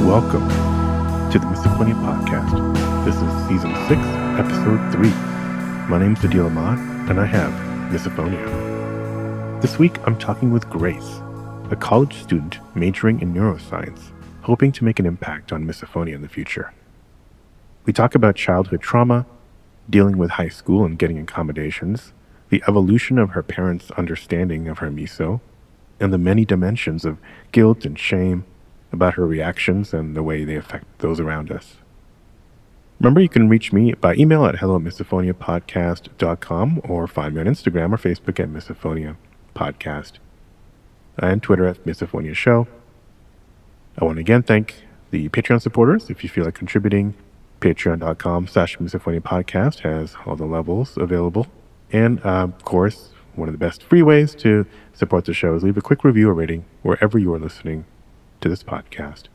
Welcome to the Misophonia podcast. This is season 6, episode 3. My name's Adil Ahmad, and I have Misophonia. This week, I'm talking with Grace, a college student majoring in neuroscience, hoping to make an impact on misophonia in the future. We talk about childhood trauma, dealing with high school and getting accommodations, the evolution of her parents' understanding of her miso, and the many dimensions of guilt and shame about her reactions and the way they affect those around us. Remember, you can reach me by email at hello@misophoniapodcast.com or find me on Instagram or Facebook at Misophonia Podcast and Twitter at Misophonia Show. I want to again thank the Patreon supporters. If you feel like contributing, patreon.com/Misophonia Podcast has all the levels available. And of course, one of the best free ways to support the show is leave a quick review or rating wherever you are listening to this podcast.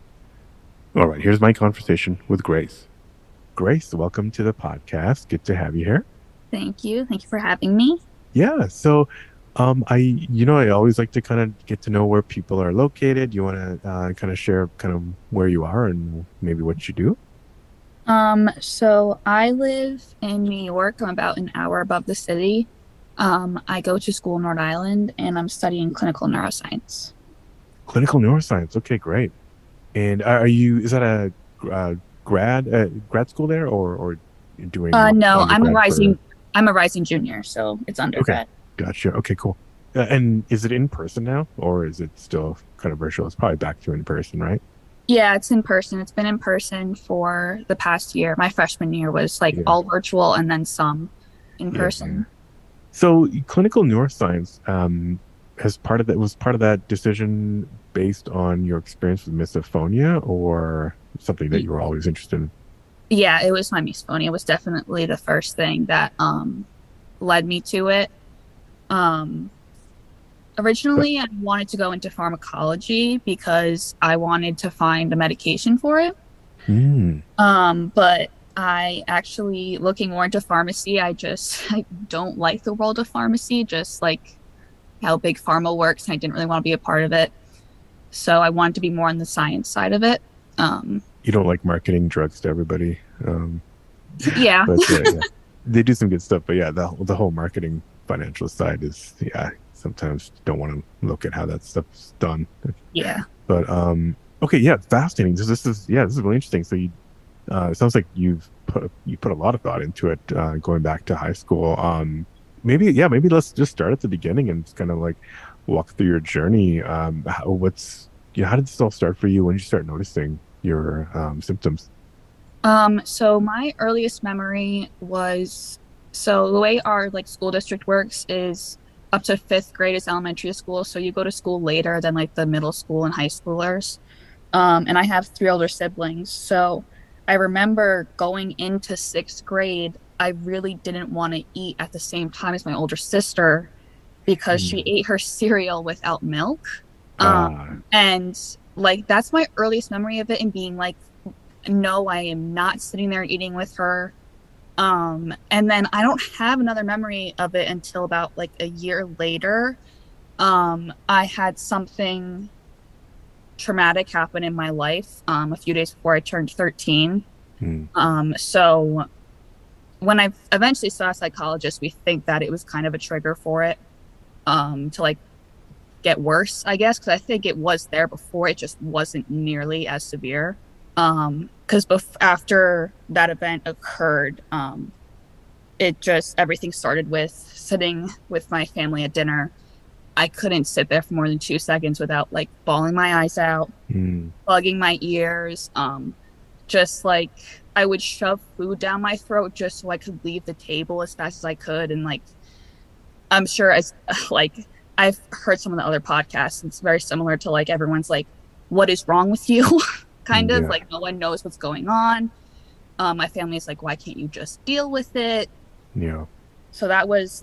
All right, here's my conversation with Grace. Grace, welcome to the podcast. Good to have you here. Thank you. Thank you for having me. Yeah, so I always like to kind of get to know where people are located. You want to kind of share kind of where you are and maybe what you do? So I live in New York. I'm about an hour above the city. I go to school in Rhode Island, and I'm studying clinical neuroscience. Clinical neuroscience. Okay, great. And is that a grad school there, or doing? No, I'm a rising junior, so it's undergrad. Okay, gotcha. Okay, cool. And is it in person now, or is it still kind of virtual? It's probably back to in person, right? Yeah, it's in person. It's been in person for the past year. My freshman year was all virtual, and then some in person. Yeah. So clinical neuroscience, was part of that decision based on your experience with misophonia, or something that you were always interested in? Yeah, it was my misophonia. It was definitely the first thing that led me to it. Originally, I wanted to go into pharmacology because I wanted to find a medication for it. But I actually, looking more into pharmacy, I don't like the world of pharmacy, just like how big pharma works. I didn't really want to be a part of it. So I wanted to be more on the science side of it. You don't like marketing drugs to everybody? Yeah. But, yeah. They do some good stuff, but yeah, the whole marketing financial side is, sometimes don't want to look at how that stuff's done. Yeah. But okay, yeah, fascinating. This is really interesting. So you, it sounds like you put a lot of thought into it, going back to high school. Maybe let's just start at the beginning and just kind of like walk through your journey. How did this all start for you? When did you start noticing your symptoms? So my earliest memory was, so the way our school district works is up to 5th grade is elementary school. So you go to school later than the middle school and high schoolers. And I have 3 older siblings. So I remember going into 6th grade, I really didn't want to eat at the same time as my older sister because she ate her cereal without milk. And that's my earliest memory of it, and being no, I am not sitting there eating with her. And then I don't have another memory of it until about a year later. I had something traumatic happen in my life a few days before I turned 13. So when I eventually saw a psychologist, we think that it was kind of a trigger for it to get worse, I guess, because I think it was there before. It just wasn't nearly as severe. Because after that event occurred, everything started with sitting with my family at dinner. I couldn't sit there for more than 2 seconds without bawling my eyes out, plugging my ears. I would shove food down my throat just so I could leave the table as fast as I could. And I'm sure I've heard some of the other podcasts, it's very similar to everyone's what is wrong with you? kind of no one knows what's going on. My family's why can't you just deal with it? Yeah. So that was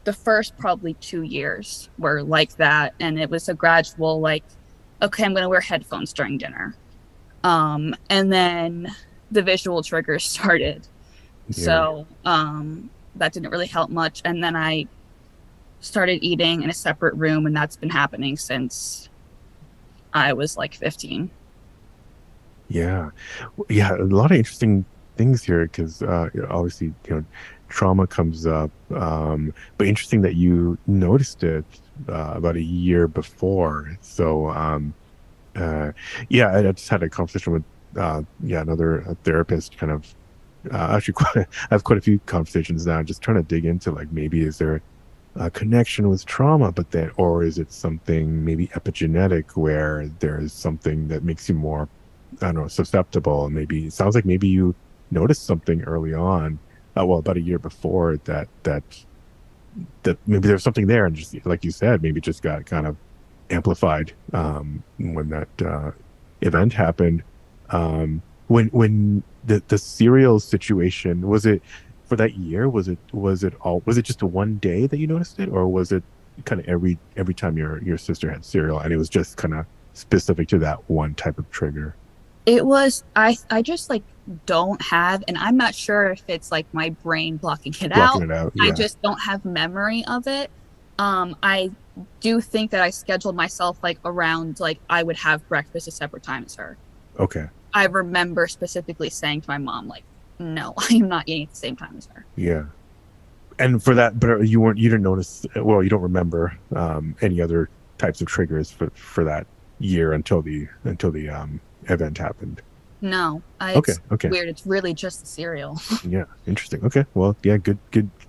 the first probably 2 years were like that. And it was a gradual okay, I'm going to wear headphones during dinner. And then the visual triggers started. Yeah. So that didn't really help much. And then I started eating in a separate room, and that's been happening since I was 15. Yeah. Yeah, a lot of interesting things here because obviously, trauma comes up. But interesting that you noticed it about a year before. So, uh, yeah, I just had a conversation with another therapist kind of actually I have quite a few conversations now just trying to dig into like maybe is there a connection with trauma, but then, or is it something maybe epigenetic where there's something that makes you more, I don't know, susceptible? And maybe it sounds like maybe you noticed something early on, well, about a year before that maybe there's something there, and just like you said, maybe it just got kind of amplified when that event happened. When the cereal situation was it for that year? Was it just a one day that you noticed it, or was it kind of every time your sister had cereal, and it was just kind of specific to that one type of trigger? It was I just like don't have, and I'm not sure if it's like my brain blocking it Blocking out. it out, I yeah. just don't have memory of it. I do think that I scheduled myself like around like I would have breakfast a separate time as her. Okay, I remember specifically saying to my mom, like, no, I am not eating at the same time as her. yeah. And for that, but you didn't notice, well, you don't remember any other types of triggers for that year until the event happened. No, Okay, it's okay. weird. It's really just the cereal. Yeah, interesting. Okay. Well, yeah, good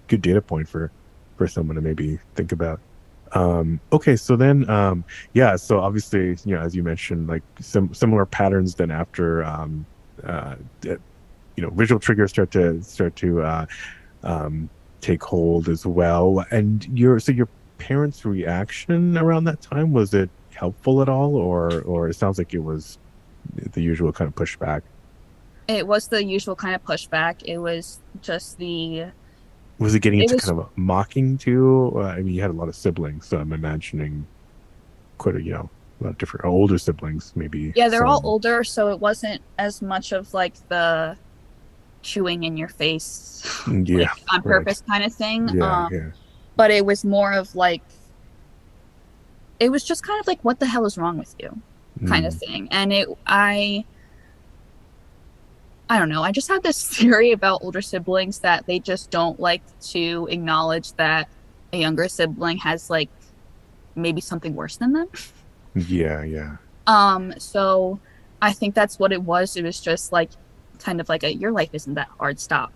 data point for someone to maybe think about. Okay, so then yeah, so obviously, as you mentioned, like similar patterns then after uh visual triggers start to um take hold as well. And your parents' reaction around that time, was it helpful at all, or it sounds like it was the usual kind of pushback? It was the usual kind of pushback. It was just Was it getting it into was kind of mocking too? I mean, you had a lot of siblings, so I'm imagining quite a lot of different older siblings, maybe yeah, they're all some. older, so it wasn't as much of like the chewing in your face, like Yeah, on right. purpose kind of thing. Yeah, yeah. But it was more of like it was just kind of like what the hell is wrong with you kind of Mm, thing. And I don't know. I just have this theory about older siblings that they just don't like to acknowledge that a younger sibling has like maybe something worse than them. yeah, yeah. So I think that's what it was. It was just like kind of like a your life isn't that hard, stop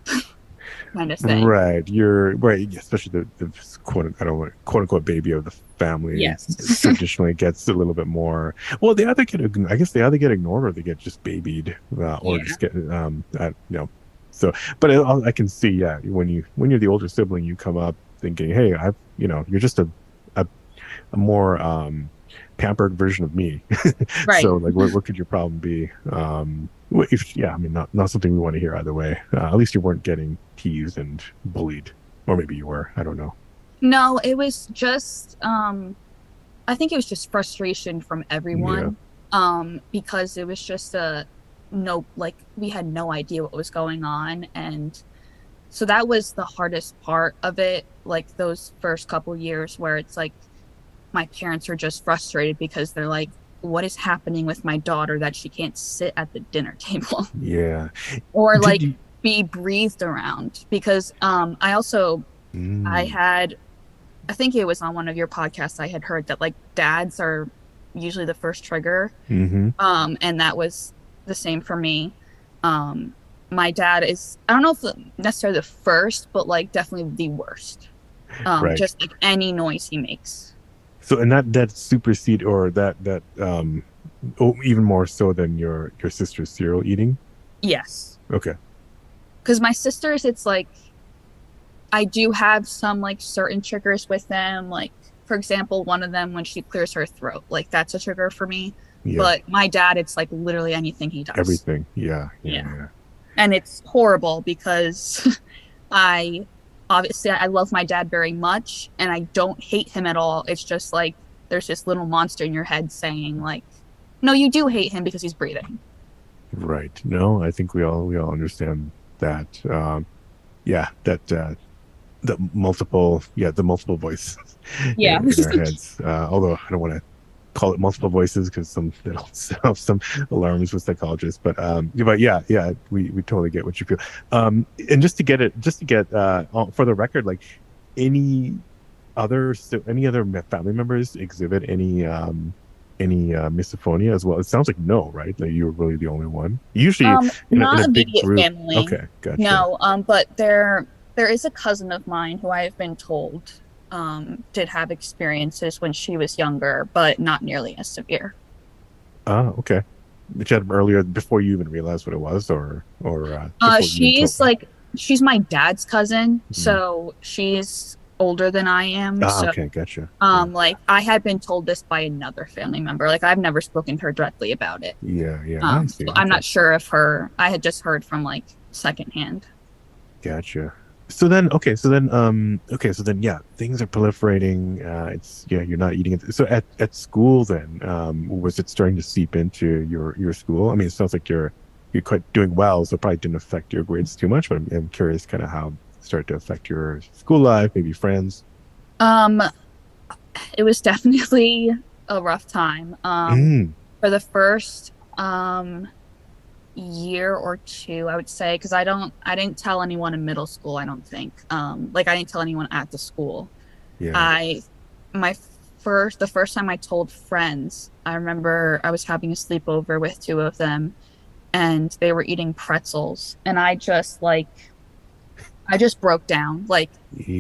kind of thing. Right. You're right, especially the quote, I don't want quote unquote baby of the family Yes. traditionally gets a little bit more. Well, they either I guess they either get ignored or they get just babied, or Yeah. just get So, but I can see, yeah, when you're the older sibling, you come up thinking, hey, you're just a, a more pampered version of me. Right. So, like, what could your problem be? Yeah, I mean, not something we want to hear either way. At least you weren't getting teased and bullied, or maybe you were. I don't know. No, it was just I think it was just frustration from Yeah, everyone because it was just a no like we had no idea what was going on, and so that was the hardest part of it, like those first couple years where it's like my parents are just frustrated because they're like, what is happening with my daughter that she can't sit at the dinner table yeah. or Did like you? be breathed around? Because I also I Mm, had I think it was on one of your podcasts I had heard that like dads are usually the first trigger. mm-hmm. And that was the same for me. Um my dad is I don't know if necessarily the first, but like definitely the worst. Right. Just like any noise he makes. So, and that supersede or that oh, even more so than your sister's cereal eating. Yes. Okay. Because my sisters, it's like I do have some like certain triggers with them. Like, for example, one of them when she clears her throat, like that's a trigger for me. Yeah. But my dad, it's like literally anything he does. Everything. Yeah. Yeah. Yeah. Yeah. And it's horrible because I obviously I love my dad very much and I don't hate him at all. It's just like there's this little monster in your head saying like, no, you do hate him because he's breathing. Right. No, I think we all understand that. Yeah, that the multiple voices Yeah. in our heads. Although I don't want to call it multiple voices because some they don't have some alarms with psychologists. But yeah, we totally get what you feel. And just to get for the record, like any any other family members exhibit any misophonia as well? It sounds like no, right? Like you're really the only one. Usually in Not a big immediate group. family. Okay, gotcha. No, but there is a cousin of mine who I have been told did have experiences when she was younger, but not nearly as severe. Ah, okay. Did you had them earlier before you even realized what it was, or before you even told She's them? like she's my dad's cousin, Mhm. so she's older than I am. Ah, So okay, gotcha. Yeah, like I had been told this by another family member. Like I've never spoken to her directly about it. yeah. I see. So I'm Okay. not sure if her I had just heard from like secondhand. Gotcha. So then, yeah, things are proliferating. Yeah, you're not eating it. So at school then, was it starting to seep into your school? I mean, it sounds like you're quite doing well, so it probably didn't affect your grades too much, but I'm curious kind of how it started to affect your school life, maybe friends. Um, it was definitely a rough time. Mm, For the first year or two, I would say, because I didn't tell anyone in middle school, I don't think. Like I didn't tell anyone at the school. yeah. I my the first time I told friends, I remember I was having a sleepover with two of them and they were eating pretzels and I just broke down. Like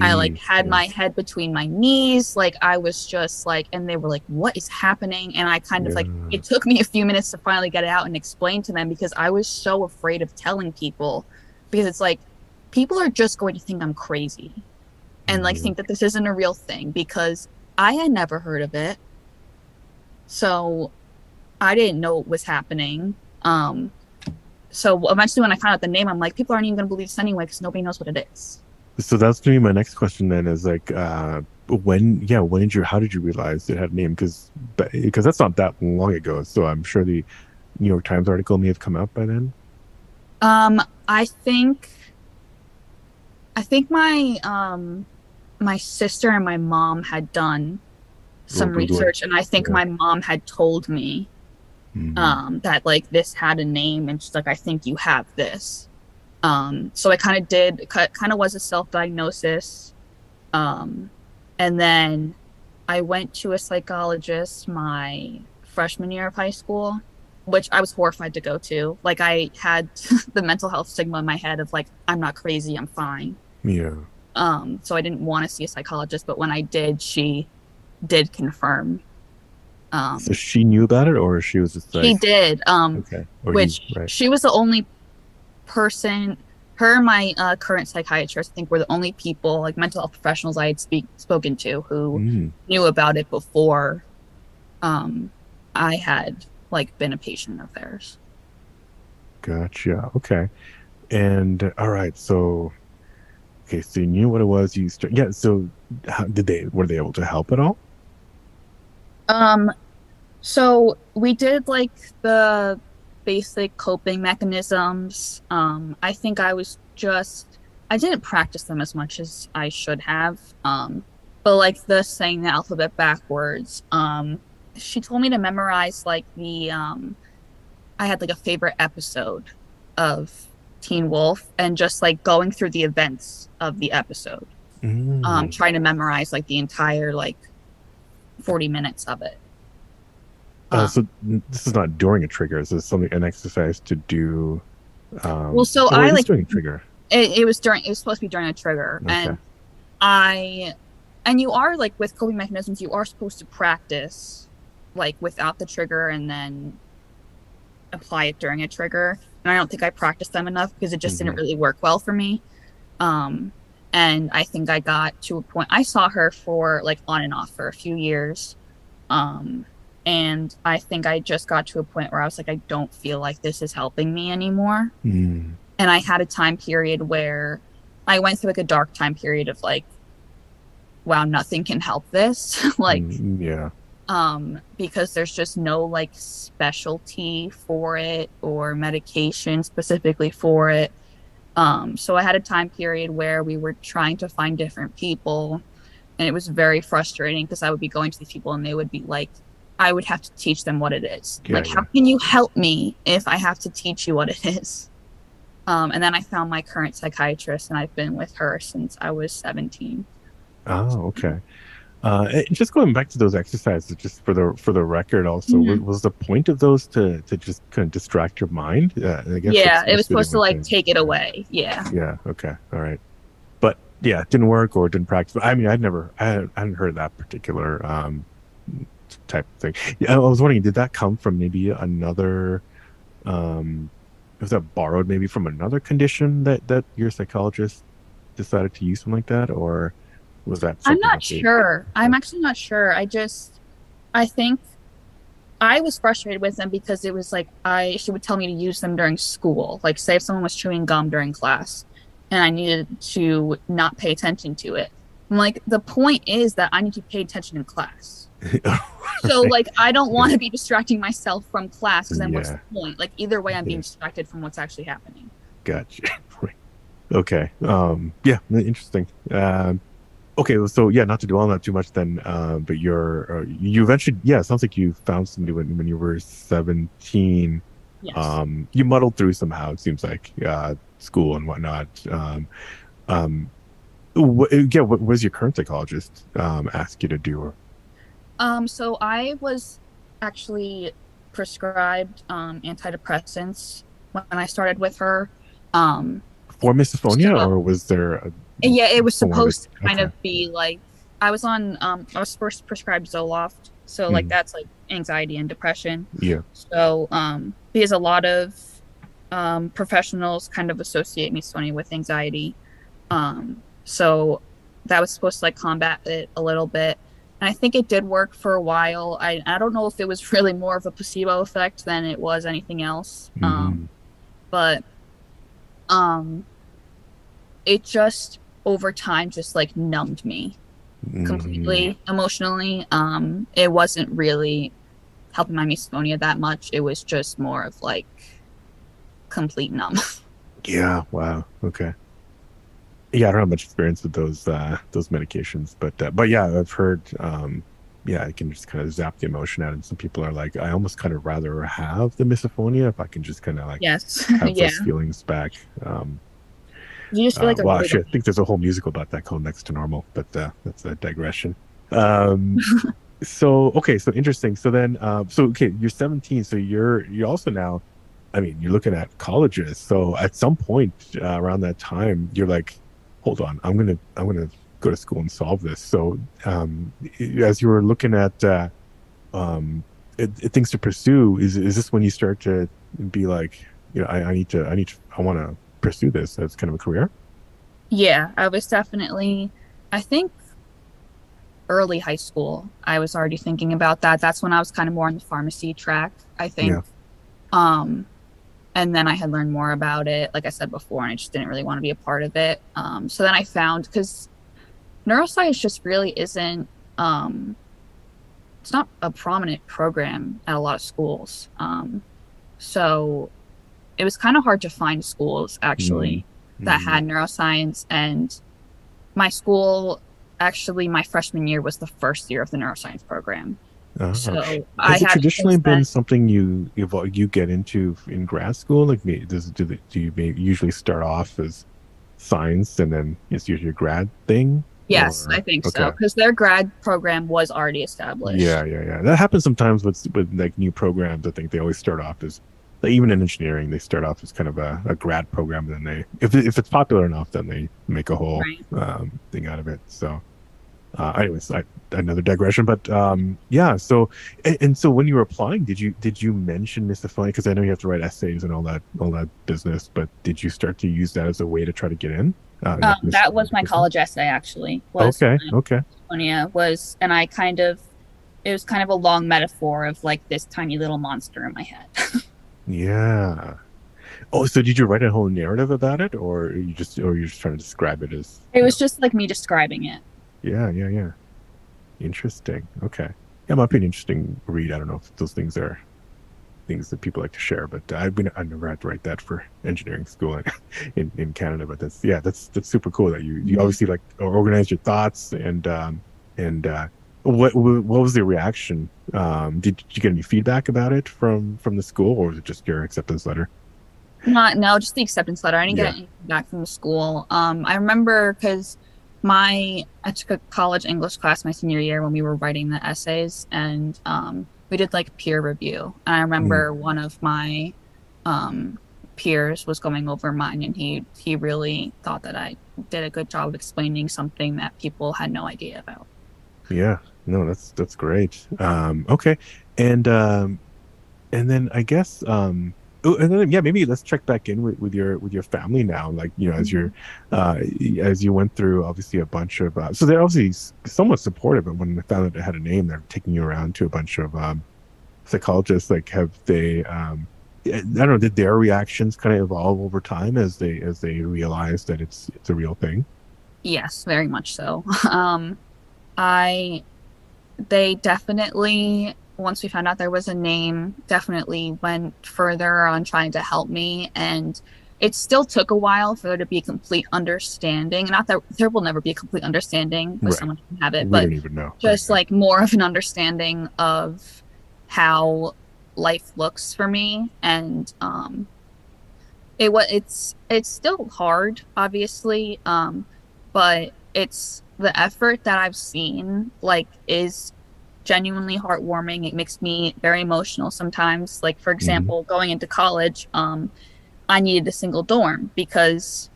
I like had Yeah. my head between my knees. Like I was just like, and they were like, what is happening? And I kind of like, Yeah. it took me a few minutes to finally get it out and explain to them because I was so afraid of telling people because it's like, people are just going to think I'm crazy and like Mhm. think that this isn't a real thing because I had never heard of it. So I didn't know what was happening. So eventually when I found out the name, I'm like, people aren't even going to believe this anyway because nobody knows what it is. So that's gonna be my next question then is like when did how did you realize it had a name? Because that's not that long ago. So I'm sure the New York Times article may have come out by then. Um, I think I think my sister and my mom had done Little some Googling. research and I think Yeah. my mom had told me Hmm. that like this had a name and she's like I think you have this. So I kind of was a self-diagnosis. Um, and then I went to a psychologist my freshman year of high school, which I was horrified to go to. Like I had the mental health stigma in my head of like I'm not crazy, I'm fine. Yeah. So I didn't want to see a psychologist, but when I did, she did confirm. So Um, she knew about it, or she was just she like, did, okay, or he, which right? she was the only person, her and my current psychiatrist, I think were the only people, like mental health professionals I had spoken to who Mm, knew about it before um, I had like been a patient of theirs. gotcha. Okay. And all right. So okay, so you knew what it was. Yeah. So how did they were they able to help at all? Um, So we did like the basic coping mechanisms. I think I didn't practice them as much as I should have. But like the saying the alphabet backwards, she told me to memorize like I had like a favorite episode of Teen Wolf and just like going through the events of the episode, Mm. trying to memorize like the entire like 40 minutes of it. Um, This is not during a trigger. This is something an exercise to do. well, so Or I it is like during a trigger. it was supposed to be during a trigger Okay. I and you are like with coping mechanisms you are supposed to practice like without the trigger and then apply it during a trigger and I don't think I practiced them enough because it just didn't Hmm. really work well for me. um and I think I got to a point I saw her for like on and off for a few years. Um and I think I just got to a point where I was like I don't feel like this is helping me anymore. Mm. And I had a time period where I went through like a dark time period of like, wow, nothing can help this. Like, Mm, yeah. because there's just no like specialty for it or medication specifically for it. So I had a time period where we were trying to find different people, and it was very frustrating because I would be going to these people and they would be like I would have to teach them what it is. Yeah, Like, how yeah. can you help me if I have to teach you what it is? And then I found my current psychiatrist, and I've been with her since I was 17. Oh, okay. And just going back to those exercises, just for the record, also, Mhm. was the point of those to just kind of distract your mind? I guess Yeah, it was that's really supposed to one like thing. take it away. Yeah. Yeah. Okay. All right. But yeah, it didn't work or didn't practice. I mean, I hadn't heard of that particular type of thing. Yeah, I was wondering, did that come from maybe another um was that borrowed maybe from another condition that your psychologist decided to use something like that, or was that I'm something not that they sure. I'm actually not sure. I think I was frustrated with them because it was like she would tell me to use them during school. Like, say if someone was chewing gum during class and I needed to not pay attention to it. I'm like, the point is that I need to pay attention in class. So, Right. like, I don't Yeah. want to be distracting myself from class because then what's Yeah. the point? Like, either way, I'm Yeah. being distracted from what's actually happening. Gotcha. Right. Okay. Yeah, interesting. Okay, well, so yeah, not to dwell on that too much then, but you eventually, yeah, it sounds like you found somebody when you were 17. Yes. You muddled through somehow, it seems like, school and whatnot. Um, yeah, what was your current psychologist ask you to do? Or, So I was actually prescribed antidepressants when I started with her. Um, for misophonia, so or was there a yeah, it was someone supposed to kind okay. of be like I was first prescribed Zoloft, so like Mm, that's like anxiety and depression. yeah. So because a lot of professionals kind of associate Misophonia with anxiety. So that was supposed to like combat it a little bit. And I think it did work for a while. I don't know if it was really more of a placebo effect than it was anything else. Mm, But um it just over time just like numbed me mm, completely emotionally. It wasn't really helping my misophonia that much. It was just more of like complete numb. yeah. Wow. Okay. Yeah, I don't have much experience with those medications, but yeah, I've heard yeah, I can just kind of zap the emotion out, and some people are like, I almost kind of rather have the misophonia if I can just kind of like Yes. have Yeah. those feelings back. You just feel like a Well, really actually, I good think there's a whole musical about that called Next to Normal, but that's a digression. Um, so okay, so interesting. So then, so okay, you're 17, so you're also now, I mean, you're looking at colleges. So at some point around that time, you're like, hold on, I'm gonna go to school and solve this. So as you were looking at um, things to pursue, is this when you start to be like, I want to pursue this as kind of a career? Yeah, I was definitely, I think early high school, I was already thinking about that. That's when I was kind of more on the pharmacy track, I Yeah. think. Um, and then I had learned more about it, like I said before, and I just didn't really want to be a part of it. So then I found, because neuroscience just really isn't, it's not a prominent program at a lot of schools. So it was kind of hard to find schools Mm, actually that mm. had neuroscience. And my school, actually, my freshman year was the first year of the neuroscience program. Ah. So I Has it had traditionally since then. been something you get into in grad school? Like, do you usually start off as science and then it's usually a grad thing? Yes, I Or think so okay, because their grad program was already yeah, established. yeah, yeah. That happens sometimes with like new programs. I think they always start off as like, even in engineering, they start off as kind of a grad program, and then if it's popular enough, then they make a whole Right. thing out of it. So. Anyways, another digression, but yeah. So and so when you were applying, did you mention misophonia? Because I know you have to write essays and all that business, but did you start to use that as a way to try to get in? Like That was my college essay actually, was okay, okay, Misophonia was, and it was kind of a long metaphor of like this tiny little monster in my head. yeah. Oh, so did you write a whole narrative about it, or you're just trying to describe it as It was just like me describing it. yeah, yeah, yeah. Interesting. Okay, yeah, might be an interesting read. I don't know if those things are things that people like to share. But I've never had to write that for engineering school in Canada. But that's super cool that you Mhm. obviously like organize your thoughts and what was the reaction? Did you get any feedback about it from the school, or was it just your acceptance letter? Not no, just the acceptance letter. I didn't Yeah. get anything back from the school. I remember because I took a college English class my senior year when we were writing the essays, and we did like peer review. And I Mm, remember one of my um, peers was going over mine, and he really thought that I did a good job of explaining something that people had no idea about. yeah. No, that's great. Okay. And and then I guess oh, and then yeah, maybe let's check back in with your family now. Like, as you're Mhm. uh as you went through obviously a bunch of so they're obviously somewhat supportive, but when they found out it had a name, they're taking you around to a bunch of psychologists. Like, have they I don't know, did their reactions kind of evolve over time as they realize that it's a real thing? Yes, very much so. I They definitely, once we found out there was a name, definitely went further on trying to help me. And it still took a while for there to be a complete understanding. Not that there will never be a complete understanding with Right. someone who can have it, We but don't even know. Right. just like more of an understanding of how life looks for me. And it's still hard, obviously, but it's the effort that I've seen like is genuinely heartwarming. It makes me very emotional sometimes. Like for Hmm. example, going into college, I needed a single dorm because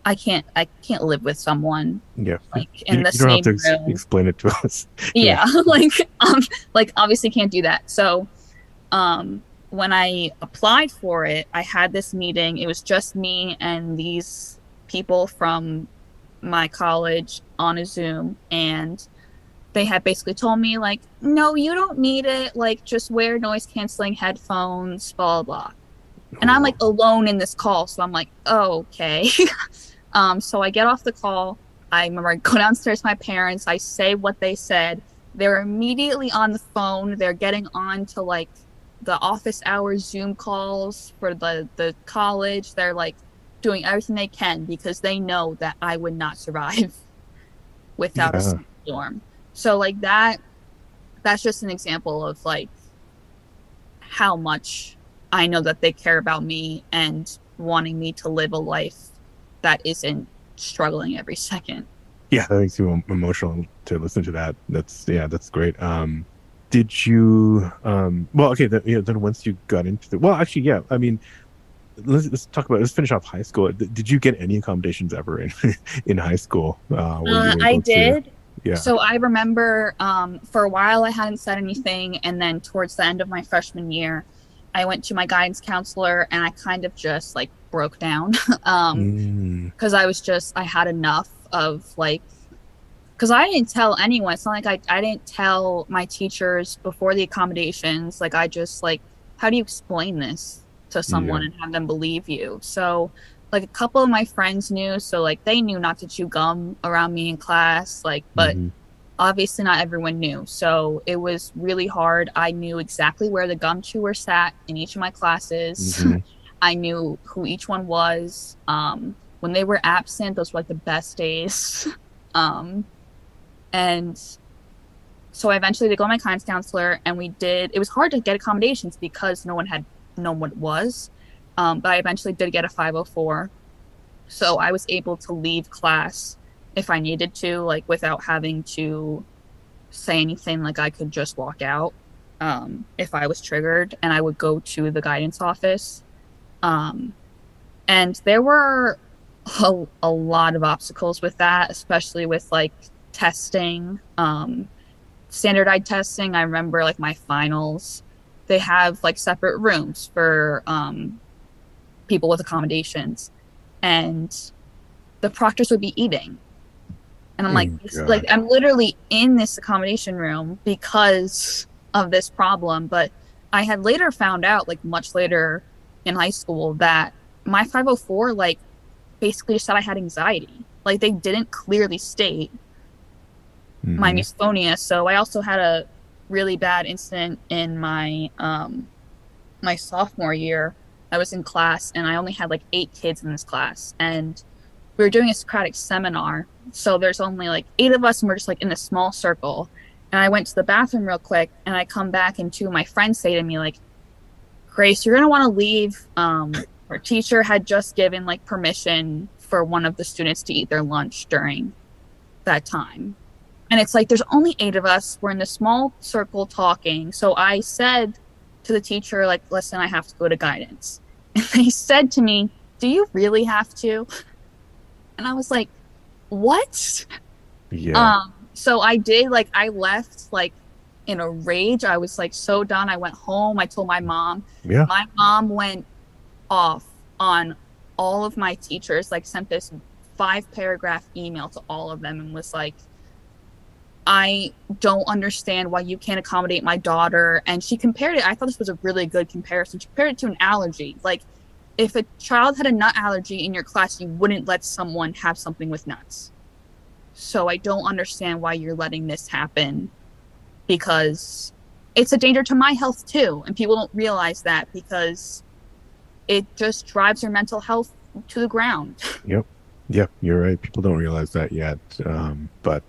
I can't live with someone Yeah. like in the You don't have to same room. explain it to us. Yeah. Yeah, like obviously can't do that. So um when I applied for it, I had this meeting. It was just me and these people from my college on a Zoom, and they had basically told me like, no, you don't need it, like just wear noise canceling headphones, blah blah blah. And I'm like Oh, alone in this call, so I'm like, oh, okay. So I get off the call. I remember I go downstairs to my parents, I say what they said. They're immediately on the phone. They're getting on to like the office hours Zoom calls for the college. They're like doing everything they can because they know that I would not survive without a yeah. storm. So like that's just an example of like how much I know that they care about me and wanting me to live a life that isn't struggling every second. Yeah, that makes you emotional to listen to that. Yeah, that's great. Did you well, okay, then once you got into the well, actually, yeah, I mean, let's finish off high school. Did you get any accommodations ever in in high school? Were you I able to? did. Yeah. So I remember for a while I hadn't said anything, and then towards the end of my freshman year, I went to my guidance counselor and I kind of just like broke down Mm, because I had enough of like because I didn't tell anyone. It's not like I didn't tell my teachers before the accommodations. Like I just like, how do you explain this to yeah. someone and have them believe you? So like a couple of my friends knew, so like they knew not to chew gum around me in class, like, but Hmm. obviously not everyone knew. So it was really hard. I knew exactly where the gum chewer sat in each of my classes. Hmm. I knew who each one was. When they were absent, those were like the best days. Um, and so I eventually did go to my guidance counselor, and it was hard to get accommodations because no one had known what it was. But I eventually did get a 504. So I was able to leave class if I needed to, like without having to say anything. Like I could just walk out if I was triggered, and I would go to the guidance office. Um, and there were a lot of obstacles with that, especially with like testing. Standardized testing. I remember like my finals, they have like separate rooms for people with accommodations, and the proctors would be eating. And I'm like, Oh, like God. I'm literally in this accommodation room because of this problem. But I had later found out, like much later in high school, that my 504 like basically just said I had anxiety. Like they didn't clearly state my Hmm. misophonia. So I also had a really bad incident in my sophomore year. I was in class and I only had like 8 kids in this class, and we were doing a Socratic seminar. So there's only like 8 of us, and we're just like in a small circle. And I went to the bathroom real quick, and I come back, and 2 of my friends say to me, like, Grace, you're going to want to leave. Our teacher had just given like permission for one of the students to eat their lunch during that time. And it's like, there's only 8 of us. We're in this small circle talking. So I said to the teacher, like, listen, I have to go to guidance. And they said to me, do you really have to? And I was like, what? Yeah. So I did, like, I left, like, in a rage. I was, like, so done. I went home. I told my mom. Yeah. My mom went off on all of my teachers, like, sent this 5-paragraph email to all of them and was like, I don't understand why you can't accommodate my daughter. And she compared it. I thought this was a really good comparison. She compared it to an allergy. Like, if a child had a nut allergy in your class, you wouldn't let someone have something with nuts. So I don't understand why you're letting this happen, because it's a danger to my health too. And people don't realize that, because it just drives your mental health to the ground. Yep. Yeah, you're right. People don't realize that yet. But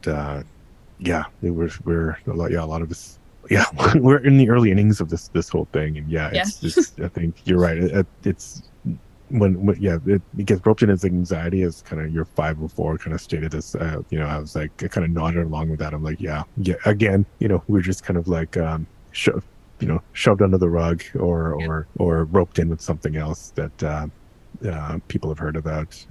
yeah, we're a lot of us. Yeah, we're in the early innings of this whole thing, and it's I think you're right. It's when it gets roped in as anxiety, as kind of your 504 kind of stated as I was like, I kind of nodded along with that. I'm like, yeah, again, we're just kind of like shoved under the rug or roped in with something else that people have heard about.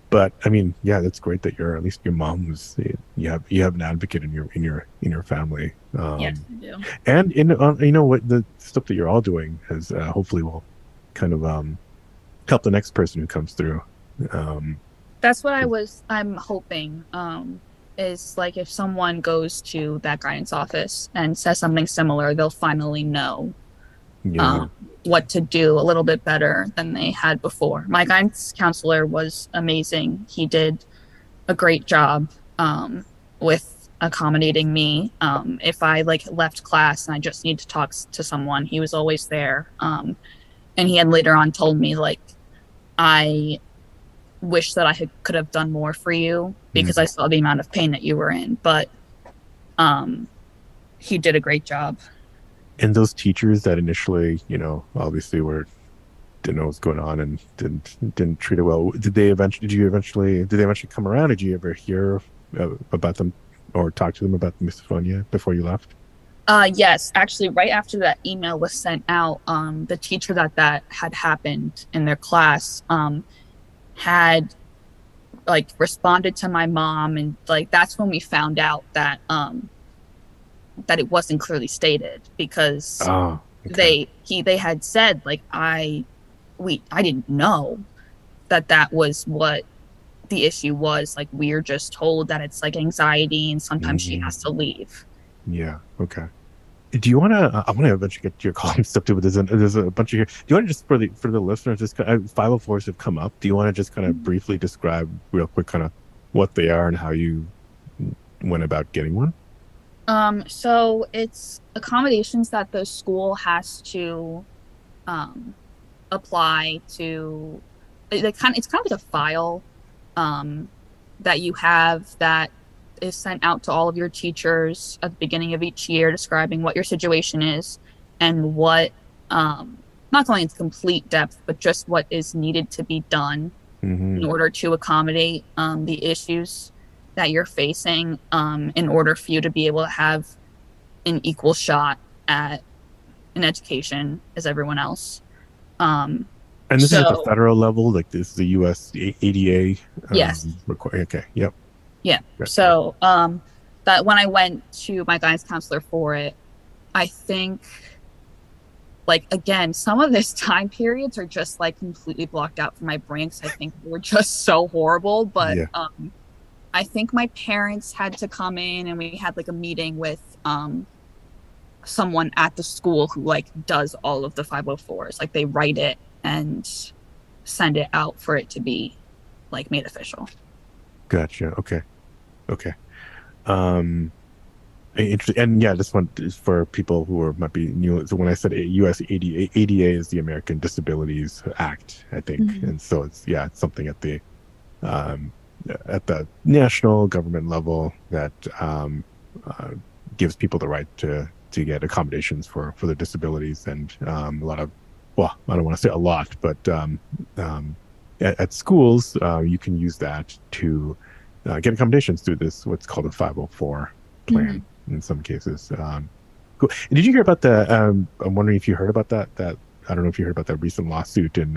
But I mean, yeah, that's great that at least your mom was, you have an advocate in your family. Yes, I do. And what the stuff that you're all doing has hopefully will kind of help the next person who comes through. That's what I'm hoping, is like, if someone goes to that guidance office and says something similar, they'll finally know what to do a little bit better than they had before. My guidance counselor was amazing. He did a great job with accommodating me. If I like left class and I just need to talk to someone, he was always there. And he had later on told me, like, I wish that I could have done more for you, because I saw the amount of pain that you were in. But he did a great job. And those teachers that initially, obviously didn't know what's going on and didn't treat it well, did they eventually come around? Did you ever hear about them or talk to them about the misophonia before you left? Yes, actually, right after that email was sent out, the teacher that had happened in their class had like responded to my mom, and like that's when we found out that that it wasn't clearly stated, because they had said, like, I didn't know that was what the issue was. Like, we're just told that it's like anxiety and sometimes she has to leave. Yeah. Okay. Do you want to? I want to eventually get to your column stuff too, but there's a bunch of here. Do you want to just for the listeners, just 504s have come up? Do you want to just kind of briefly describe real quick kind of what they are and how you went about getting one? So it's accommodations that the school has to apply to. It's kind of like a file that you have that is sent out to all of your teachers at the beginning of each year, describing what your situation is and what, not going into complete depth, but just what is needed to be done in order to accommodate the issues that you're facing, in order for you to be able to have an equal shot at an education as everyone else. And this is at the federal level, like this is the U.S. ADA. Yes. Okay. Yep. Yeah. Gotcha. So that when I went to my guidance counselor for it, I think, like, again, some of these time periods are just like completely blocked out from my brain, because I think they were just so horrible. But I think my parents had to come in, and we had like a meeting with someone at the school who like does all of the 504s. Like, they write it and send it out for it to be like made official. Gotcha. Okay. Interesting. And yeah, this one is for people who might be new. So when I said U.S. ADA is the American Disabilities Act, I think, and so it's something at the um, at the national government level that uh, gives people the right to get accommodations for their disabilities, and a lot of, well, I don't want to say a lot, but um, at schools you can use that to get accommodations through this what's called a 504 Mhm. plan in some cases. Cool. Did you hear about the? I'm wondering if you heard about that. I don't know if you heard about that recent lawsuit in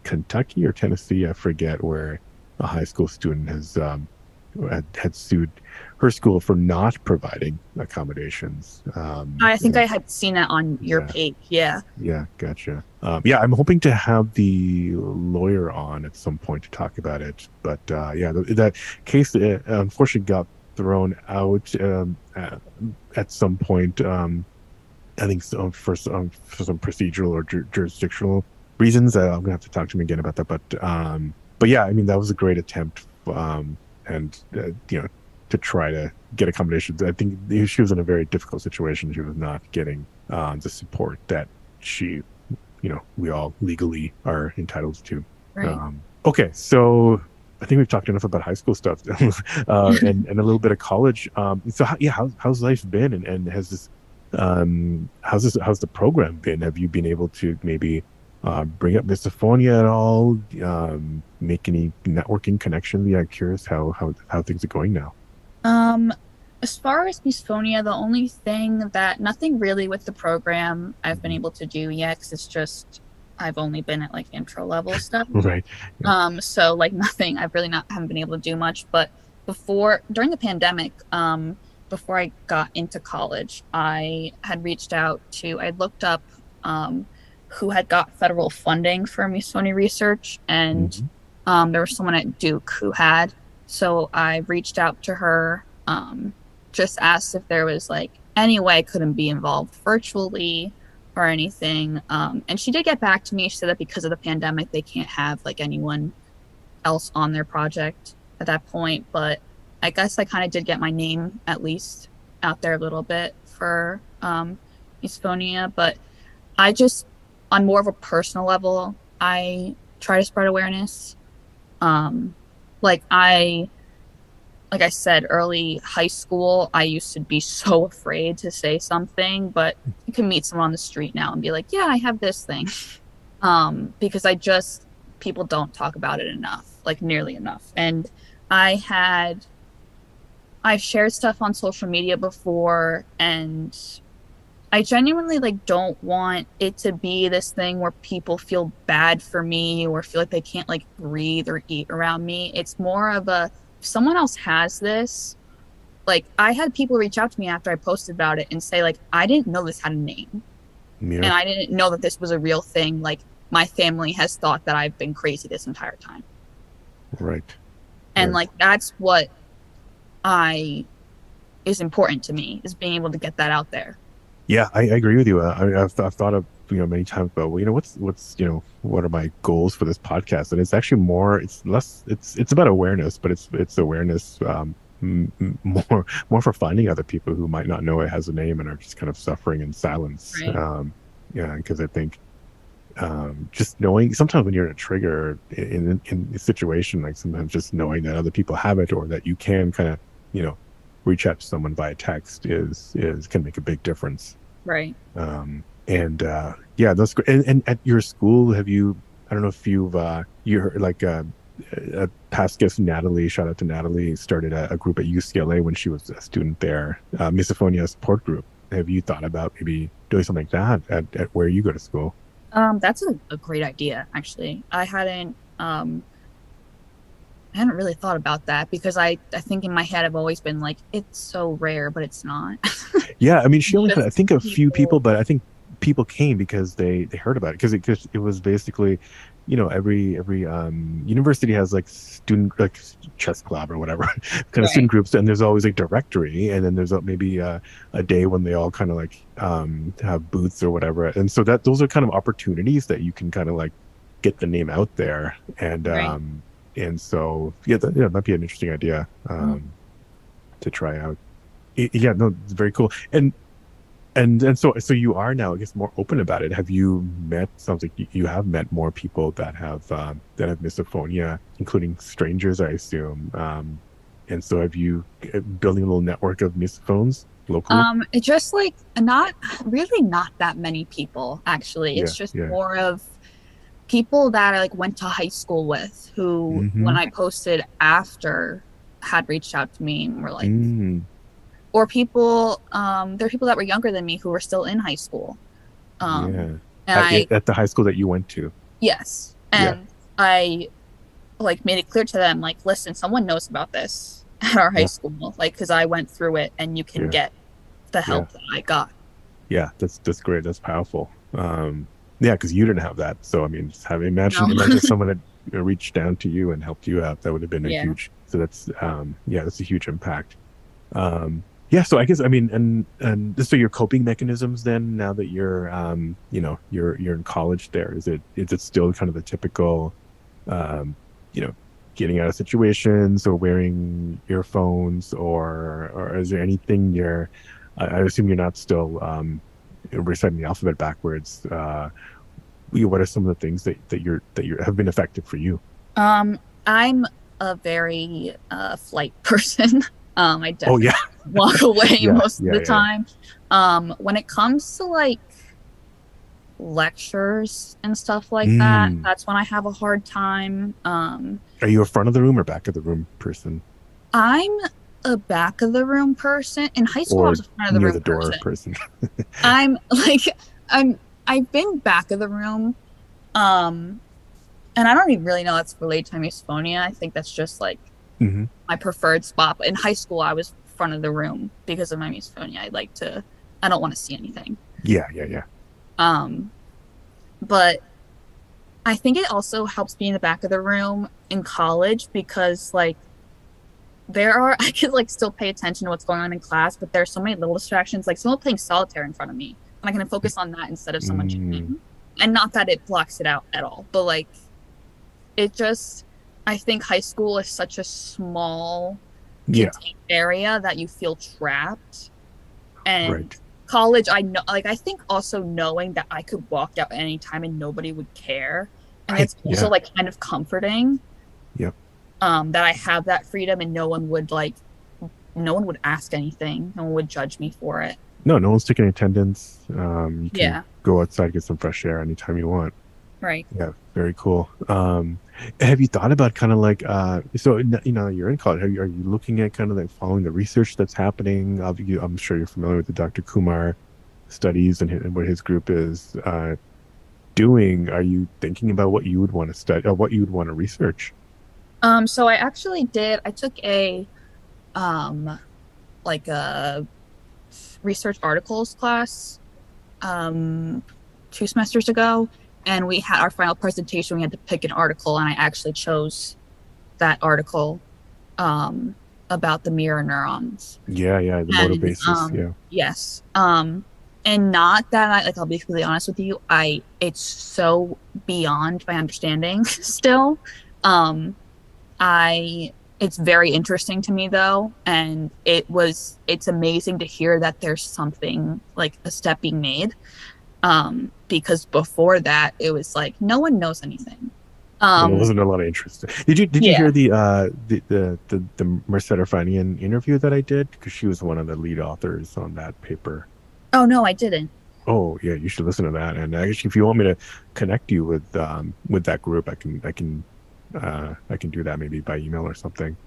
Kentucky or Tennessee, I forget, where a high school student had sued her school for not providing accommodations. I think I had seen that on your Yeah, page. Yeah. yeah, gotcha. Yeah, I'm hoping to have the lawyer on at some point to talk about it. But yeah, that case unfortunately got thrown out at some point. I think so, for some procedural or jurisdictional reasons. I'm gonna have to talk to him again about that. But yeah, I mean that was a great attempt, and to try to get accommodations. I think she was in a very difficult situation. She was not getting the support that she, we all legally are entitled to. Right. Okay, so I think we've talked enough about high school stuff, and a little bit of college. So yeah, how's life been, and has this how's the program been? Have you been able to maybe bring up misophonia at all? Make any networking connections? Yeah, I'm curious how things are going now. Um, as far as Misophonia, the only thing that nothing really with the program I've been Mhm. able to do yet, 'cause it's just I've only been at like intro level stuff. Right. Yeah. So like nothing, I've really not haven't been able to do much. But during the pandemic, before I got into college, I looked up um who had got federal funding for Misophonia research, and Mhm. there was someone at Duke who had. So I reached out to her, just asked if there was like any way I couldn't be involved virtually or anything. And she did get back to me. She said that because of the pandemic, they can't have like anyone else on their project at that point. But I guess I kind of did get my name at least out there a little bit for Eastphonia. But I just, on more of a personal level, I try to spread awareness. Um, like I like I said, early high school, I used to be so afraid to say something, but you can meet someone on the street now and be like, yeah, I have this thing. Because people don't talk about it enough, like nearly enough. And I had, I've shared stuff on social media before, and I genuinely like don't want it to be this thing where people feel bad for me or feel like they can't like breathe or eat around me. It's more of a, if someone else has this, like I had people reach out to me after I posted about it and say like I didn't know this had a name, Yeah. and I didn't know that this was a real thing. Like my family has thought that I've been crazy this entire time. Right. And Right. like that's what I is important to me, is being able to get that out there. Yeah, I agree with you. I've thought of many times about, well, what are my goals for this podcast, and it's actually more, it's less, it's about awareness, but it's awareness, more for finding other people who might not know it has a name and are just kind of suffering in silence. Right. Yeah, because I think just knowing, sometimes when you're in a trigger in a situation, like sometimes just knowing that other people have it, or that you can kind of reach out to someone via text is can make a big difference. Right. And yeah, that's great. And at your school, have you, I don't know if you heard, like a past guest, Natalie, shout out to Natalie, started a group at UCLA when she was a student there, Misophonia support group. Have you thought about maybe doing something like that at where you go to school? That's a great idea, actually. I hadn't really thought about that because I think in my head I've always been like, it's so rare, but it's not. Yeah, I mean, she only had, I Just think, a few people, people. but I think people came because they heard about it, because it was basically, every university has like student, like chess club or whatever kind of Right. student groups, and there's always a directory, and then there's maybe a day when they all kind of like have booths or whatever, and so that those are kind of opportunities that you can kind of like get the name out there, Right. and so yeah, that'd be an interesting idea Mhm. to try out. Yeah, no, it's very cool. And And so you are now, I guess, more open about it. Have you met, sounds like you have met more people that have misophonia, including strangers, I assume. And so have you building a little network of misophones locally? It's just like not really not that many people actually. It's Yeah, just yeah. more of people that I like went to high school with who, when Mm-hmm. I posted after, had reached out to me and were like, Mm, or people, there are people that were younger than me who were still in high school. Um, yeah. and I, At the high school that you went to. yes, Yeah, and I like made it clear to them, like, listen, someone knows about this at our high yeah, school, like, because I went through it and you can yeah, get the yeah. help that I got. Yeah, that's great. That's powerful. Yeah, because you didn't have that. So I mean, just have No. imagine someone had reached down to you and helped you out. That would have been a Yeah. huge. So that's yeah, that's a huge impact. Yeah, so I guess I mean, and so your coping mechanisms then, now that you're you're in college there, is it still kind of the typical um, you know, getting out of situations or wearing earphones, or is there anything I assume you're not still reciting the alphabet backwards. What are some of the things that you have been effective for you? I'm a very flight person. I Oh yeah, definitely walk away yeah, most of yeah, the yeah. time. When it comes to like lectures and stuff like that, Mm. that's when I have a hard time. Are you a front of the room or back of the room person, I'm a back of the room person. In high school, I or was a front of the near room the door person. person? I'm like I've been back of the room. Um, and I don't even really know that's related to my misophonia. I think that's just like Hmm. my preferred spot. But in high school, I was front of the room because of my misophonia. I don't want to see anything. Yeah, yeah, yeah. Um, but I think it also helps be in the back of the room in college because like I could like still pay attention to what's going on in class, but there's so many little distractions, like someone playing solitaire in front of me, and I can focus on that instead of someone Mm, chatting. And not that it blocks it out at all, but like it just, I think high school is such a small, yeah, contained area that you feel trapped. And right, college, I know, like, I think also knowing that I could walk out anytime and nobody would care. And right. it's also Yeah, like kind of comforting, yep. that I have that freedom and no one would ask anything. No one would judge me for it. No, no one's taking attendance. You can Yeah, go outside, get some fresh air anytime you want. right. Yeah, very cool. Have you thought about kind of like you're in college. Are you looking at kind of like following the research that's happening? I'm sure you're familiar with the Dr. Kumar studies and what his group is doing. Are you thinking about what you would want to study or what you would want to research? So I actually did, I took um, a research articles class, um, 2 semesters ago, and we had our final presentation. We had to pick an article, and I actually chose that article um, about the mirror neurons. Yeah, yeah, the motor And basis. Yeah, yes, and not that I like. I'll be completely honest with you. It's so beyond my understanding still. Um, I it's very interesting to me though, and it's amazing to hear that there's something like a step being made. Because before that it was like no one knows anything. well, there Um, wasn't a lot of interest. Did you yeah. hear the Merced Irfanian interview that I did? Because she was one of the lead authors on that paper. Oh no, I didn't. Oh yeah, you should listen to that. And actually, if you want me to connect you with that group, I can do that maybe by email or something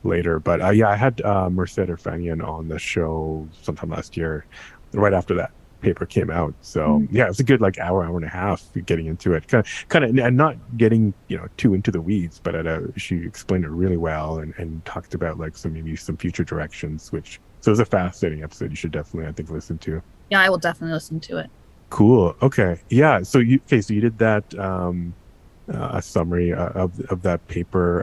later. But yeah, I had Merced Irfanian on the show sometime last year, right after that paper came out. So Mhm. yeah, it's a good like hour and a half getting into it. Kind of, and not getting too into the weeds, but she explained it really well and talked about like some future directions. Which so it was a fascinating episode. You should definitely, I think, listen to. Yeah, I will definitely listen to it. Cool. Okay. Yeah. So you did that a summary of that paper.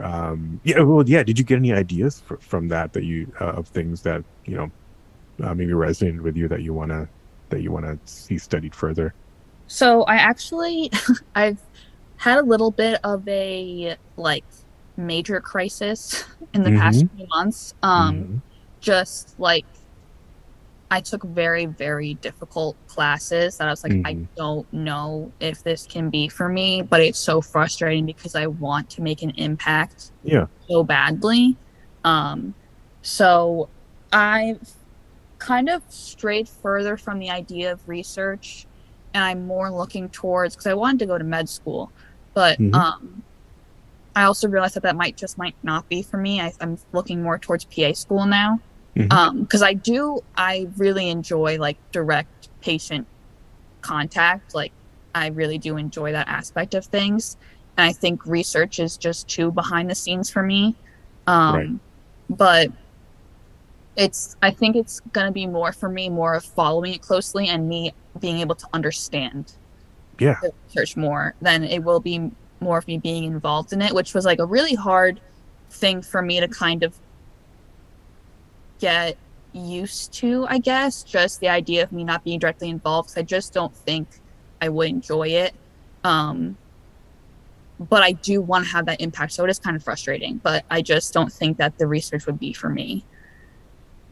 Yeah. Well, yeah. Did you get any ideas from that you of things that maybe resonated with you that you wanna see studied further? So I actually I've had a little bit of a like major crisis in the past Mm-hmm. few months. Mm-hmm. Just like I took very, very difficult classes that I was like, I Hmm. don't know if this can be for me, but it's so frustrating because I want to make an impact Yeah. so badly. Um, so I kind of strayed further from the idea of research, and I'm more looking towards because I wanted to go to med school, but Hmm. I also realized that might not be for me. I'm looking more towards PA school now. Hmm. Because I really enjoy like direct patient contact. Like I really do enjoy that aspect of things. And I think research is just too behind the scenes for me. Right. Um, but I think it's going to be more for me, more of following it closely and me being able to understand Yeah. the research more than it will be more of me being involved in it, which was like a really hard thing for me to kind of get used to, I guess, just the idea of me not being directly involved because I just don't think I would enjoy it. Um, but I do want to have that impact. So it is kind of frustrating, but I just don't think that the research would be for me.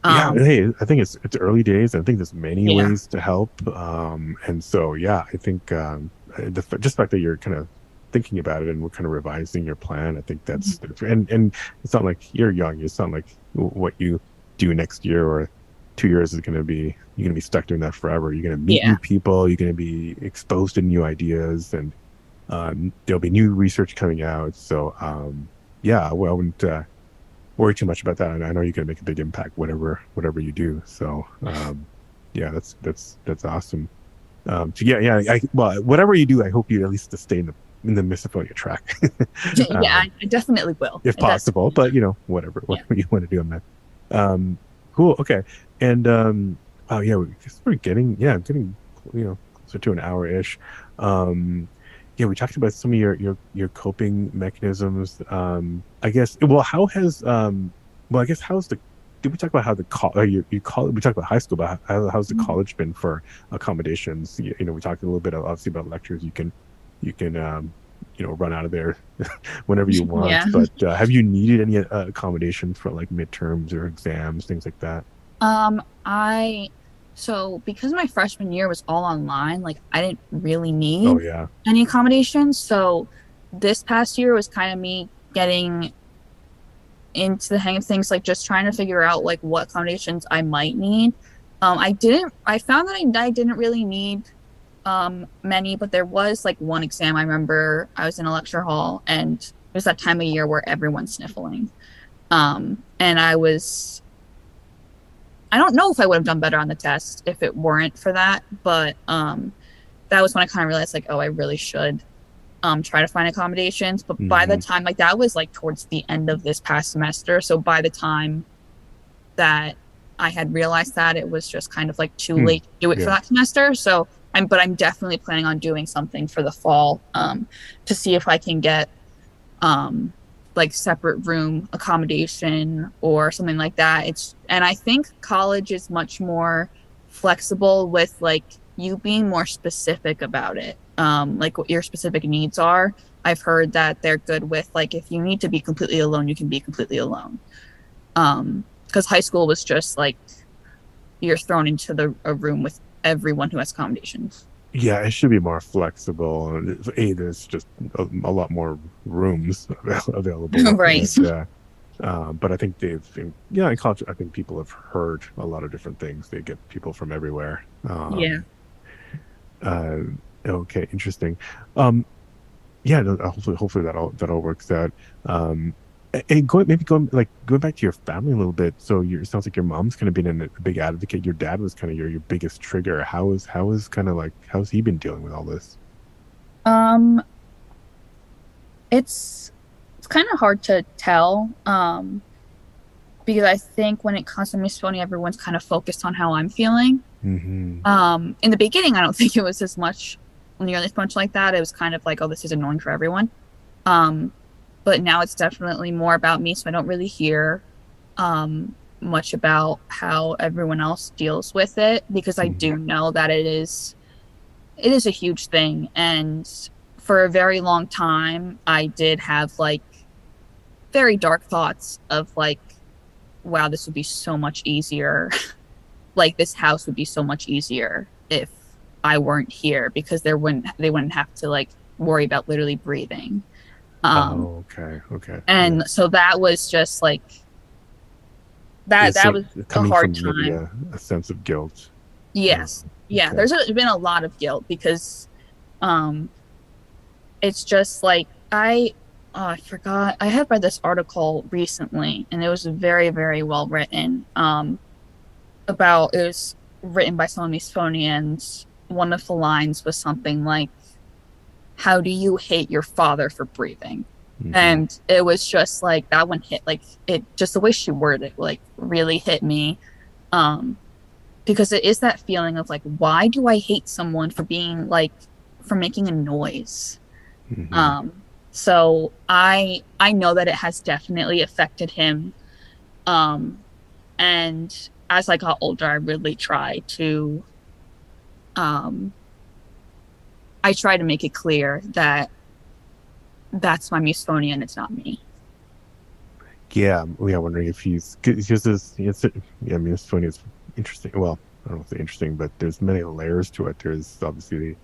Yeah, Um, hey, I think it's early days. I think there's many yeah. ways to help. And so yeah, I think just the fact that you're kind of thinking about it and we're kind of revising your plan, I think and it's not like you're young. It's not like what you do next year or 2 years is going to be you're going to be stuck doing that forever. You're going to meet Yeah. new people. You're going to be exposed to new ideas, and there'll be new research coming out. So yeah, well, I wouldn't. Worry too much about that. And I know you're going to make a big impact, whatever you do. So, yeah, that's awesome. So yeah, well, whatever you do, I hope you at least to stay in the Misophonia track, Yeah, um, I definitely will. if I possible. definitely But will. Yeah. whatever you want to do on that. Cool. Okay. And oh yeah, we're getting closer to an hour ish. Um, yeah, we talked about some of your coping mechanisms. I guess. Well, how has well, I guess how's the did we talk about how the you call we talked about high school, but how's the Mhm. college been for accommodations? We talked a little bit obviously about lectures. You can run out of there whenever you want. Yeah. But have you needed any accommodations for like midterms or exams, things like that? I so because my freshman year was all online, like I didn't really Oh need yeah. any accommodations. So this past year was kind of me getting into the hang of things, like just trying to figure out like what accommodations I might need. I found that I didn't really need many, but there was like one exam I remember I was in a lecture hall and it was that time of year where everyone's sniffling. And I don't know if I would have done better on the test if it weren't for that, but that was when I kind of realized like, oh, I really should try to find accommodations. But by the Hmm. time like that was like towards the end of this past semester, so by the time that I had realized that, it was just kind of like too Hmm. late to do it for Yeah. that semester. So I'm definitely planning on doing something for the fall to see if I can get um like separate room accommodation or something like that. And I think college is much more flexible with like you being more specific about it. Like what your specific needs are. I've heard that they're good with like if you need to be completely alone, you can be completely alone. Because high school was just like you're thrown into a room with everyone who has accommodations. Yeah, it should be more flexible. There's just a lot more rooms available, Right. and but I think in college, I think people have heard a lot of different things. They get people from everywhere. Yeah. Uh, okay, interesting. Um, yeah, no, hopefully that all works out. And going back to your family a little bit. So it sounds like your mom's kind of been a big advocate. Your dad was kind of your biggest trigger. How is kind of like how's he been dealing with all this? Um, it's kind of hard to tell. Because I think when it comes to misophonia, everyone's kind of focused on how I'm feeling. Hmm. In the beginning, I don't think it was nearly as much like that. It was kind of like, oh, this is annoying for everyone. Um, but now it's definitely more about me, so I don't really hear much about how everyone else deals with it because I Hmm. do know that it is a huge thing. And for a very long time, I did have like very dark thoughts of like, wow, this would be so much easier like this house would be so much easier if I weren't here because they wouldn't have to like worry about literally breathing. Um, Oh, okay, okay, yeah. and so that was just like It's that so was a coming hard from maybe time. a sense of guilt. Yes. Yeah, Okay. been a lot of guilt because um it's just like I forgot. I had read this article recently and it was very, very well written. About it was written by some Misophonia. One of the lines was something like, "How do you hate your father for breathing?" Hmm. And it was just like that one hit like it just the way she worded it like really hit me. Um, because it is that feeling of like, why do I hate someone for being like for making a noise? Hmm. Um, so I know that it has definitely affected him. Um, and as I got older, um I try to make it clear that that's my misophonia and it's not me. Yeah, yeah. Wondering if because yeah. I mean, it's funny. It's interesting. Well, I don't know if it's interesting, but there's many layers to it. There's obviously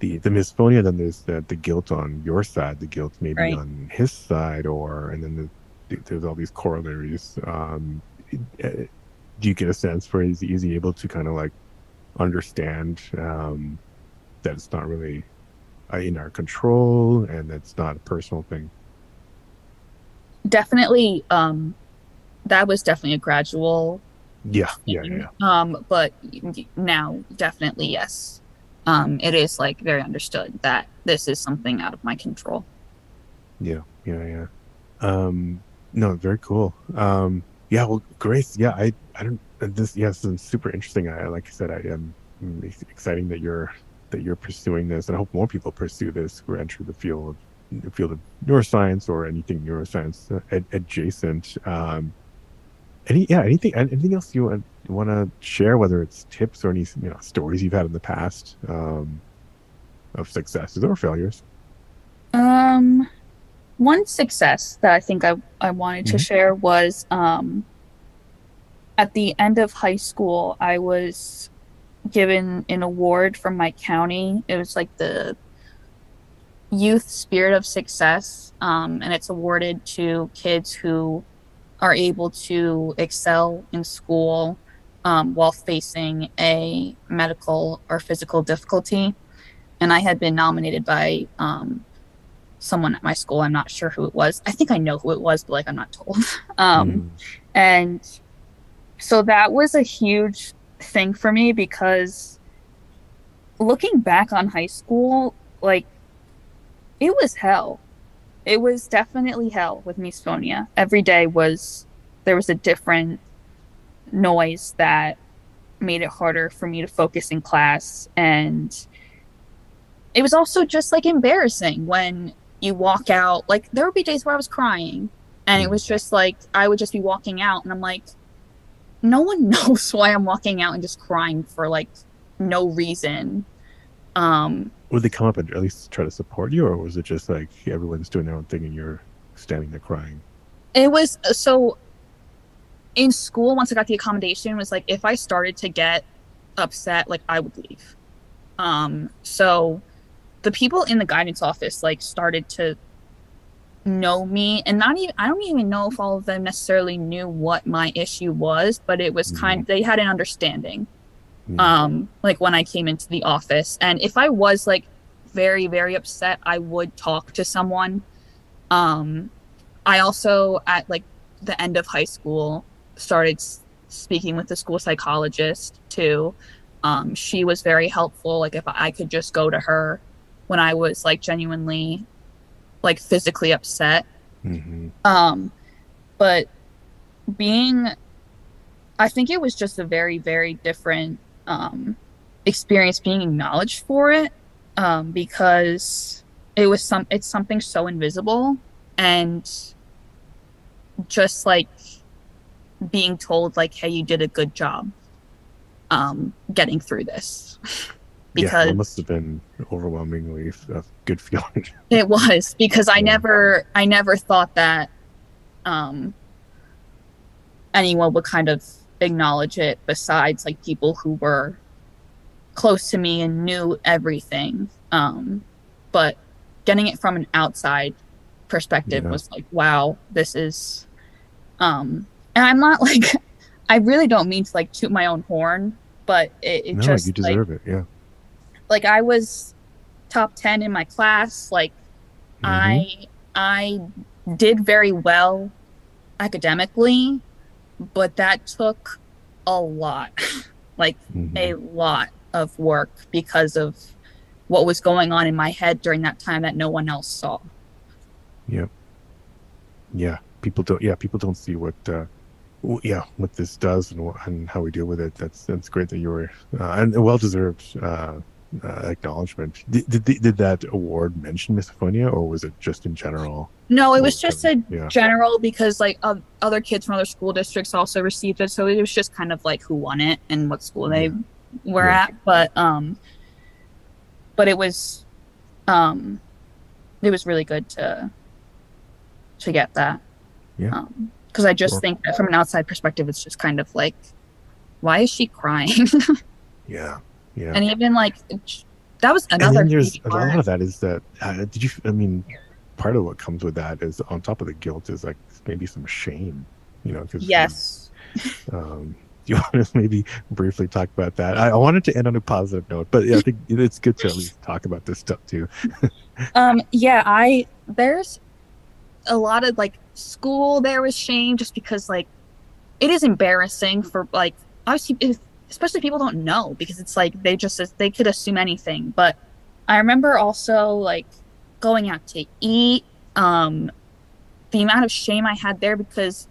the misophonia, then there's the guilt on your side, the guilt maybe Right. on his side, or and then there's all these corollaries. Uh, do you get a sense for is he able to kind of like understand that it's not really in our control and it's not a personal thing? Definitely that was definitely a gradual Yeah, yeah, thing. yeah, But now definitely yes. It is like very understood that this is something out of my control. yeah, yeah, yeah. No, very cool. Yeah, well, Grace, yeah, I don't this yeah, this is super interesting. I like I said, I am it's exciting that you're pursuing this, and I hope more people pursue this who enter the field of neuroscience or anything neuroscience adjacent. Anything else you want to share, whether it's tips or any stories you've had in the past of successes or failures? Um, One success that I think I wanted to Hmm. share was at the end of high school, I was given an award from my county. It was like the Youth Spirit of Success, and it's awarded to kids who are able to excel in school while facing a medical or physical difficulty. And I had been nominated by someone at my school. I'm not sure who it was. I think I know who it was, but like I'm not told. um, Mm, and so that was a huge thing for me because looking back on high school, like it was hell. It was definitely hell with misophonia. Every day was there was a different noise that made it harder for me to focus in class. And it was also just like embarrassing when you walk out. Like there would be days where I was crying and it mm. was just like I would just be walking out and I'm like, no one knows why I'm walking out and just crying for like no reason. Um, Would they come up and at least try to support you, or was it just like everyone's doing their own thing and you're standing there crying? it was so in school, once I got the accommodation, was like if I started to get upset, like I would leave. So the people in the guidance office like started to know me and not even I don't even know if all of them necessarily knew what my issue was, but it was Mm, they had an understanding. yeah. Like when I came into the office. And if I was like very, very upset, I would talk to someone. Um, I also at like the end of high school started speaking with the school psychologist too. She was very helpful. Like if I could just go to her when I was like genuinely like physically upset. Hmm. Um, but being, I think it was just a very, very different experience being acknowledged for it because it's something so invisible and just like being told like, hey, you did a good job getting through this Yeah, that because must have been overwhelmingly a good feeling. it was because Yeah. I never thought that um anyone would kind of acknowledge it besides like people who were close to me and knew everything. But getting it from an outside perspective Yeah. was like, wow, this is and I'm not like I really don't mean to like toot my own horn, but it No, you just deserve it. Yeah. like I was top 10 in my class. Like Mm-hmm. I did very well academically, but that took a lot, like Mm-hmm. a lot of work because of what was going on in my head during that time that no one else saw. Yeah. Yeah. People don't see what what this does and how we deal with it. That's great that you were and well deserved acknowledgement. Did that award mention misophonia, or was it just in general? No, it What was was kind just of, a yeah, general because like other kids from other school districts also received it, so it was just kind of like who won it and what school they yeah, were yeah, at. But um it was really good to get that. yeah. Because I just Well, think that from an outside perspective, it's just kind of like, why is she crying? yeah, yeah. And even like that was And another then there's huge a lot part. of that is that did you? I mean, part of what comes with that is on top of the guilt is like maybe some shame, because Yes. do you want to maybe briefly talk about that? I wanted to end on a positive note, but yeah, I think it's good to at least talk about this stuff too. Yeah, I there's a lot of like school there was shame just because like it is embarrassing for like obviously especially people don't know because it's like they could assume anything. But I remember also like going out to eat, the amount of shame I had there because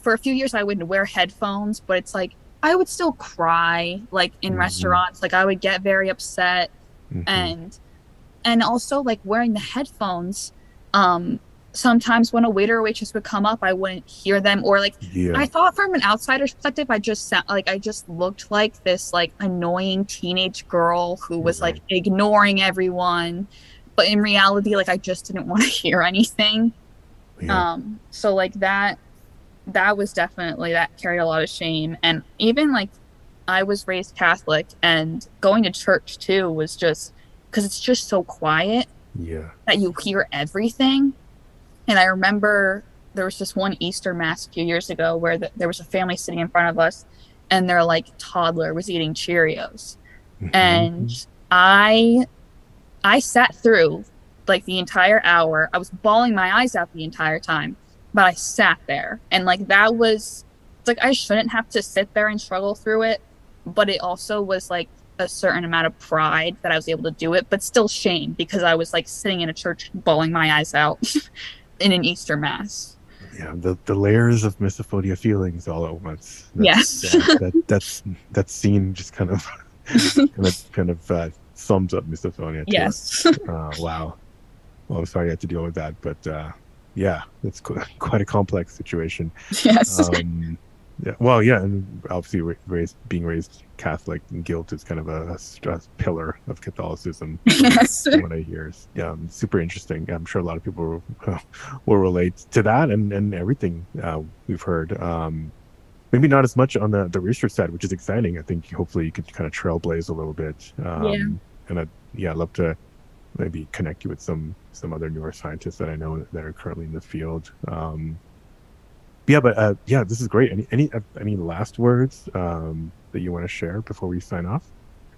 for a few years I would wear headphones, but it's like I would still cry like in Hmm. restaurants, like I would get very upset Hmm. and also like wearing the headphones, um sometimes when a waiter or waitress would come up I wouldn't hear them or like I Yeah. thought from an outsider's perspective I just looked like this like annoying teenage girl who was like Right. ignoring everyone, but in reality like I just didn't want to hear anything. Yeah. So like that was definitely that carried a lot of shame. And even like I was raised Catholic and going to church too was just because it's just so quiet Yeah. that you hear everything. And I remember there was this one Easter mass a few years ago where there was a family sitting in front of us and their like toddler was eating Cheerios. And Hmm. I I sat through like the entire hour. I was bawling my eyes out the entire time, but I sat there. And like that was it's like I shouldn't have to sit there and struggle through it, but it also was like a certain amount of pride that I was able to do it, but still shame because I was like sitting in a church bawling my eyes out in an Easter mass. Yeah. The layers of misophonia feelings all at once. That's Yes. that scene just kind of sums up misophonia to us. Yes. Wow. Well, I'm sorry you had to deal with that, but yeah, it's quite a complex situation. Yes. Um, yeah, well, yeah, and obviously being raised Catholic, and guilt is kind of a pillar of Catholicism Yes. from what I hear. Super interesting. I'm sure a lot of people will relate to that and everything we've heard. Maybe not as much on the research side, which is exciting. I think hopefully you could kind of trailblaze a little bit. Yeah. And I'd love to maybe connect you with some other neuroscientists that I know that are currently in the field. Yeah, but yeah, this is great. Any last words that you want to share before we sign off?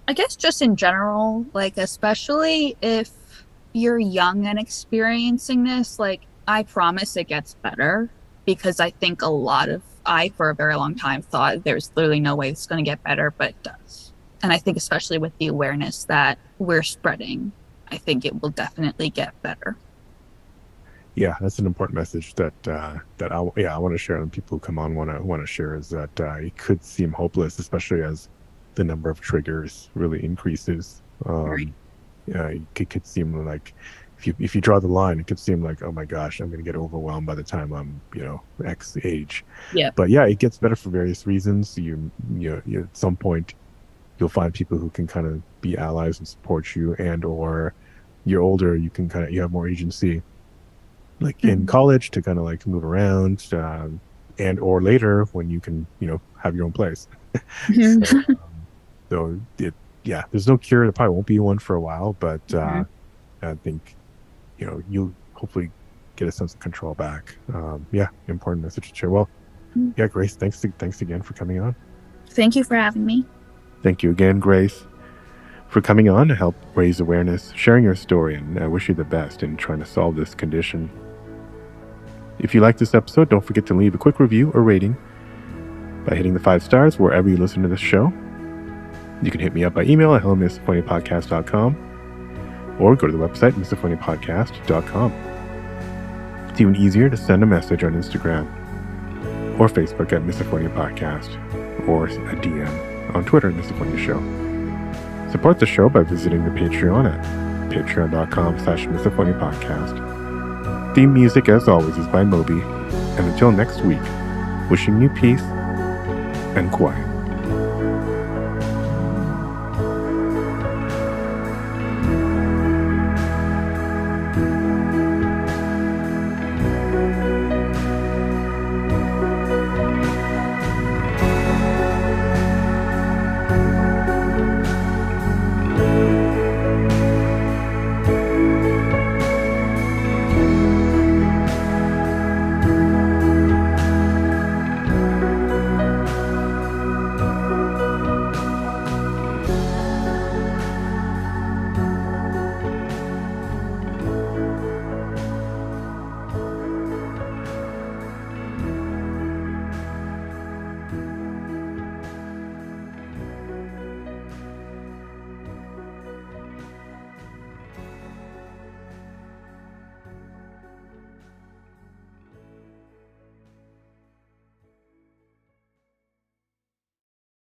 I guess just in general, like especially if you're young and experiencing this, like I promise it gets better because I think I for a very long time thought there's literally no way it's going to get better, but it does. And I think especially with the awareness that we're spreading, I think it will definitely get better. Yeah, that's an important message that I want to share, and people who come on want to share is that it could seem hopeless, especially as the number of triggers really increases. Right. Yeah, it could seem like if you draw the line, it could seem like, oh my gosh, I'm going to get overwhelmed by the time I'm X age. Yeah. But yeah, it gets better for various reasons. You at some point you'll find people who can kind of be allies and support you, and or you're older, you have more agency like in Mhm. college to kind of like move around, and or later when you can, have your own place. Mhm. So there's no cure. There probably won't be one for a while, but Mhm. I think, you'll hopefully get a sense of control back. Important message to share. Well, yeah, Grace, thanks again for coming on. Thank you for having me. Thank you again, Grace, for coming on to help raise awareness, sharing your story, and I wish you the best in trying to solve this condition. If you like this episode, don't forget to leave a quick review or rating by hitting the 5 stars wherever you listen to this show. You can hit me up by email at hello@misophoniapodcast.com or go to the website misophoniapodcast.com. It's even easier to send a message on Instagram or Facebook at Misophonia Podcast, or a DM on Twitter at Misophonia Show. Support the show by visiting the Patreon at patreon.com/Misophonia Podcast. Theme music, as always, is by Moby. And until next week, wishing you peace and quiet.